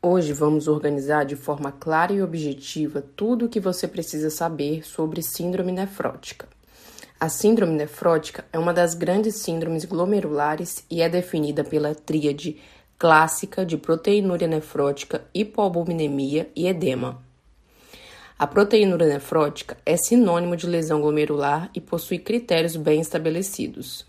Hoje vamos organizar de forma clara e objetiva tudo o que você precisa saber sobre síndrome nefrótica. A síndrome nefrótica é uma das grandes síndromes glomerulares e é definida pela tríade clássica de proteinúria nefrótica, hipoalbuminemia e edema. A proteinúria nefrótica é sinônimo de lesão glomerular e possui critérios bem estabelecidos.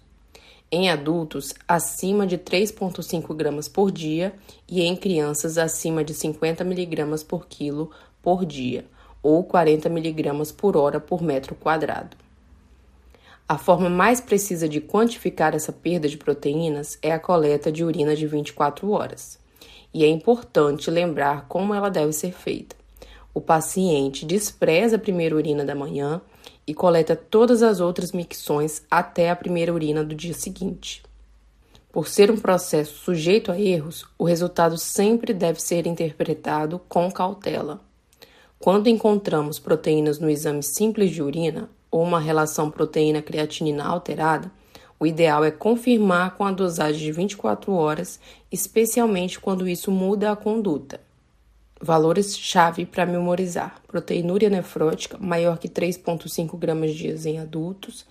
Em adultos, acima de 3,5 gramas por dia e em crianças, acima de 50 mg por quilo por dia, ou 40 mg por hora por metro quadrado. A forma mais precisa de quantificar essa perda de proteínas é a coleta de urina de 24 horas. E é importante lembrar como ela deve ser feita. O paciente despreza a primeira urina da manhã e coleta todas as outras micções até a primeira urina do dia seguinte. Por ser um processo sujeito a erros, o resultado sempre deve ser interpretado com cautela. Quando encontramos proteínas no exame simples de urina ou uma relação proteína-creatinina alterada, o ideal é confirmar com a dosagem de 24 horas, especialmente quando isso muda a conduta. Valores-chave para memorizar: proteinúria nefrótica maior que 3,5 gramas dia em adultos,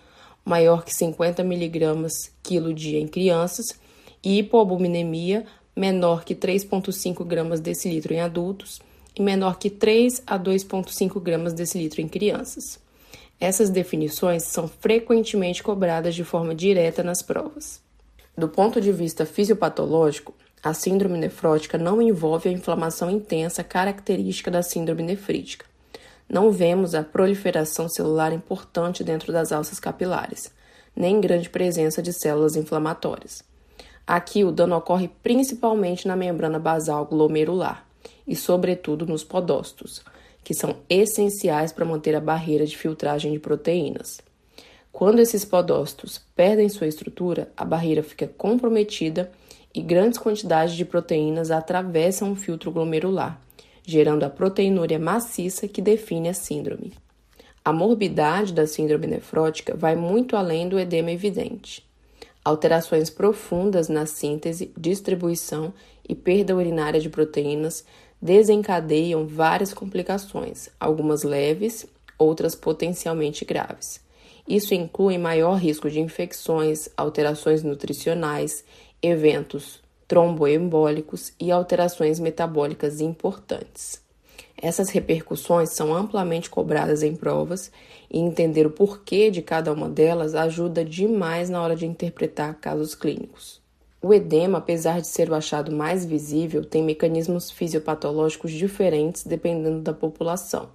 maior que 50 mg quilo dia em crianças, e hipoalbuminemia menor que 3,5 gramas decilitro em adultos e menor que 3 a 2,5 gramas decilitro em crianças. Essas definições são frequentemente cobradas de forma direta nas provas. Do ponto de vista fisiopatológico, a síndrome nefrótica não envolve a inflamação intensa característica da síndrome nefrítica. Não vemos a proliferação celular importante dentro das alças capilares, nem grande presença de células inflamatórias. Aqui o dano ocorre principalmente na membrana basal glomerular e, sobretudo, nos podócitos, que são essenciais para manter a barreira de filtragem de proteínas. Quando esses podócitos perdem sua estrutura, a barreira fica comprometida e grandes quantidades de proteínas atravessam o filtro glomerular, gerando a proteinúria maciça que define a síndrome. A morbidade da síndrome nefrótica vai muito além do edema evidente. Alterações profundas na síntese, distribuição e perda urinária de proteínas desencadeiam várias complicações, algumas leves, outras potencialmente graves. Isso inclui maior risco de infecções, alterações nutricionais, eventos tromboembólicos e alterações metabólicas importantes. Essas repercussões são amplamente cobradas em provas e entender o porquê de cada uma delas ajuda demais na hora de interpretar casos clínicos. O edema, apesar de ser o achado mais visível, tem mecanismos fisiopatológicos diferentes dependendo da população.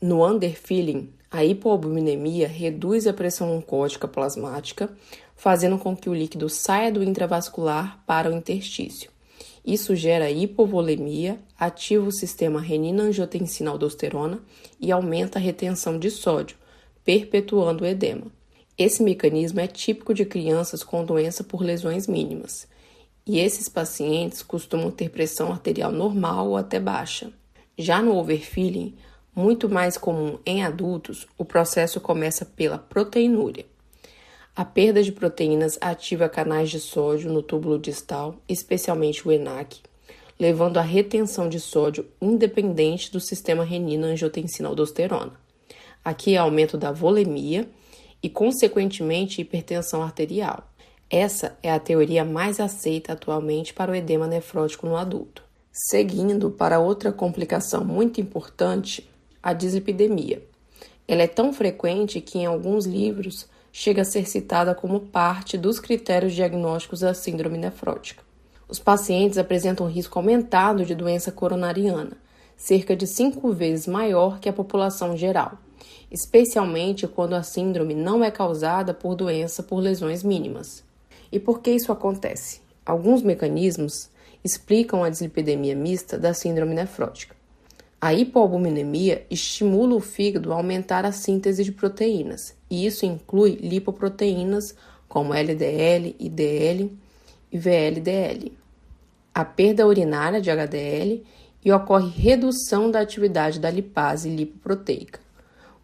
No underfilling, a hipoalbuminemia reduz a pressão oncótica plasmática, fazendo com que o líquido saia do intravascular para o interstício. Isso gera hipovolemia, ativa o sistema renina-angiotensina-aldosterona e aumenta a retenção de sódio, perpetuando o edema. Esse mecanismo é típico de crianças com doença por lesões mínimas, e esses pacientes costumam ter pressão arterial normal ou até baixa. Já no overfilling, muito mais comum em adultos, o processo começa pela proteinúria. A perda de proteínas ativa canais de sódio no túbulo distal, especialmente o ENaC, levando à retenção de sódio independente do sistema renina-angiotensina-aldosterona. Aqui é aumento da volemia e, consequentemente, hipertensão arterial. Essa é a teoria mais aceita atualmente para o edema nefrótico no adulto. Seguindo para outra complicação muito importante, a dislipidemia. Ela é tão frequente que, em alguns livros, chega a ser citada como parte dos critérios diagnósticos da síndrome nefrótica. Os pacientes apresentam risco aumentado de doença coronariana, cerca de 5 vezes maior que a população geral, especialmente quando a síndrome não é causada por doença por lesões mínimas. E por que isso acontece? Alguns mecanismos explicam a dislipidemia mista da síndrome nefrótica. A hipoalbuminemia estimula o fígado a aumentar a síntese de proteínas, e isso inclui lipoproteínas como LDL, IDL e VLDL. A perda urinária de HDL e ocorre redução da atividade da lipase lipoproteica.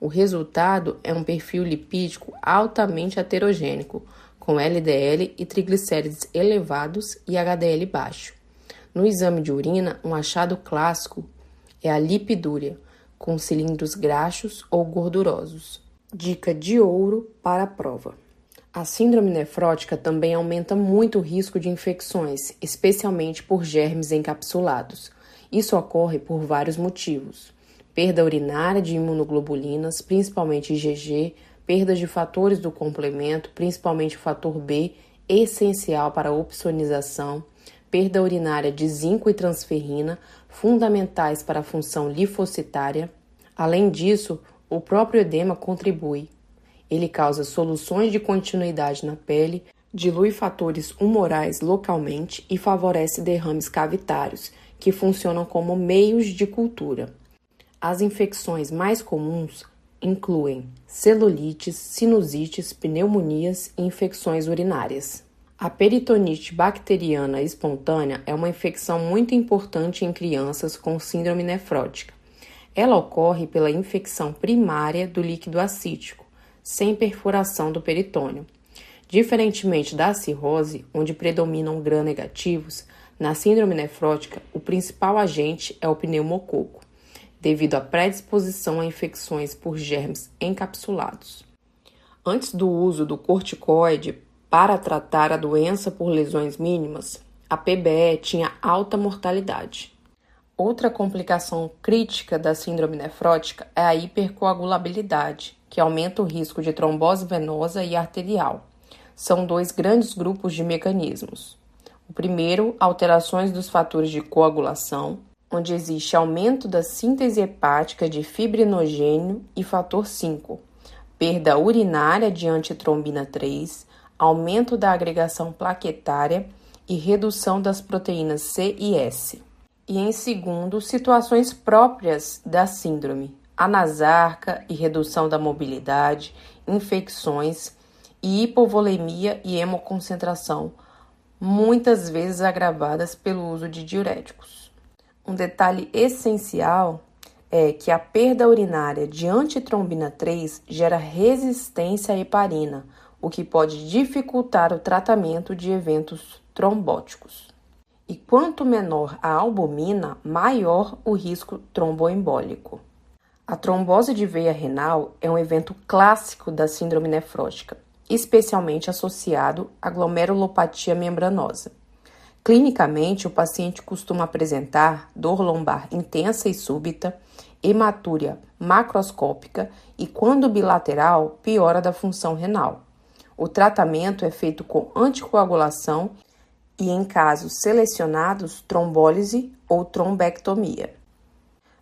O resultado é um perfil lipídico altamente heterogêneo, com LDL e triglicérides elevados e HDL baixo. No exame de urina, um achado clássico é a lipidúria, com cilindros graxos ou gordurosos. Dica de ouro para a prova. A síndrome nefrótica também aumenta muito o risco de infecções, especialmente por germes encapsulados. Isso ocorre por vários motivos: perda urinária de imunoglobulinas, principalmente IgG, perda de fatores do complemento, principalmente o fator B, essencial para a opsonização, perda urinária de zinco e transferrina, fundamentais para a função linfocitária. Além disso, o próprio edema contribui. Ele causa soluções de continuidade na pele, dilui fatores humorais localmente e favorece derrames cavitários, que funcionam como meios de cultura. As infecções mais comuns incluem celulites, sinusites, pneumonias e infecções urinárias. A peritonite bacteriana espontânea é uma infecção muito importante em crianças com síndrome nefrótica. Ela ocorre pela infecção primária do líquido acítico, sem perfuração do peritônio. Diferentemente da cirrose, onde predominam gram-negativos, na síndrome nefrótica, o principal agente é o pneumococo, devido à predisposição a infecções por germes encapsulados. Antes do uso do corticoide para tratar a doença por lesões mínimas, a PBE tinha alta mortalidade. Outra complicação crítica da síndrome nefrótica é a hipercoagulabilidade, que aumenta o risco de trombose venosa e arterial. São dois grandes grupos de mecanismos. O primeiro, alterações dos fatores de coagulação, onde existe aumento da síntese hepática de fibrinogênio e fator 5, perda urinária de antitrombina 3, aumento da agregação plaquetária e redução das proteínas C e S. E em segundo, situações próprias da síndrome, anasarca e redução da mobilidade, infecções e hipovolemia e hemoconcentração, muitas vezes agravadas pelo uso de diuréticos. Um detalhe essencial é que a perda urinária de antitrombina 3 gera resistência à heparina, o que pode dificultar o tratamento de eventos trombóticos. E quanto menor a albumina, maior o risco tromboembólico. A trombose de veia renal é um evento clássico da síndrome nefrótica, especialmente associado à glomerulopatia membranosa. Clinicamente, o paciente costuma apresentar dor lombar intensa e súbita, hematúria macroscópica e, quando bilateral, piora da função renal. O tratamento é feito com anticoagulação e, em casos selecionados, trombólise ou trombectomia.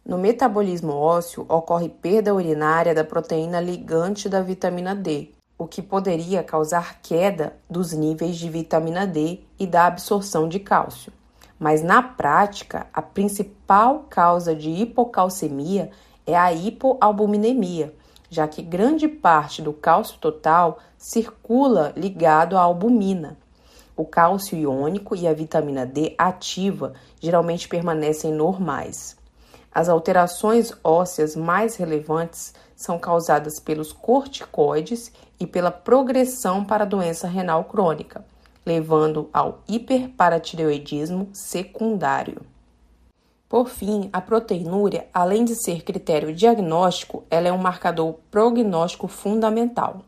No metabolismo ósseo, ocorre perda urinária da proteína ligante da vitamina D, o que poderia causar queda dos níveis de vitamina D e da absorção de cálcio. Mas, na prática, a principal causa de hipocalcemia é a hipoalbuminemia, já que grande parte do cálcio total circula ligado à albumina. O cálcio iônico e a vitamina D ativa geralmente permanecem normais. As alterações ósseas mais relevantes são causadas pelos corticoides e pela progressão para a doença renal crônica, levando ao hiperparatireoidismo secundário. Por fim, a proteinúria, além de ser critério diagnóstico, ela é um marcador prognóstico fundamental.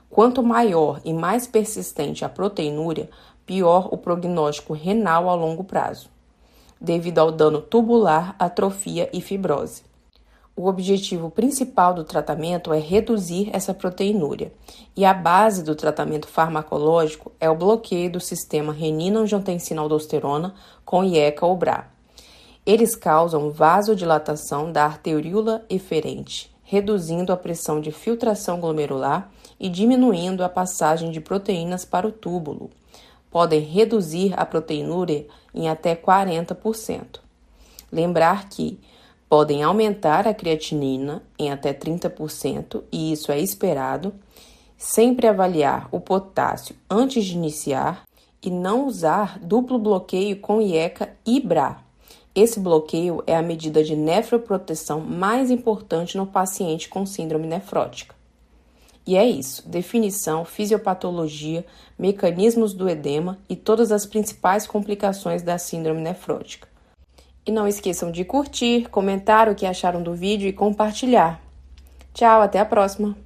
Quanto maior e mais persistente a proteinúria, pior o prognóstico renal a longo prazo, devido ao dano tubular, atrofia e fibrose. O objetivo principal do tratamento é reduzir essa proteinúria, e a base do tratamento farmacológico é o bloqueio do sistema renina-angiotensina-aldosterona com IECA ou BRA. Eles causam vasodilatação da arteríola eferente, reduzindo a pressão de filtração glomerular e diminuindo a passagem de proteínas para o túbulo. Podem reduzir a proteinúria em até 40%. Lembrar que podem aumentar a creatinina em até 30%, e isso é esperado. Sempre avaliar o potássio antes de iniciar e não usar duplo bloqueio com IECA e BRA. Esse bloqueio é a medida de nefroproteção mais importante no paciente com síndrome nefrótica. E é isso, definição, fisiopatologia, mecanismos do edema e todas as principais complicações da síndrome nefrótica. E não esqueçam de curtir, comentar o que acharam do vídeo e compartilhar. Tchau, até a próxima!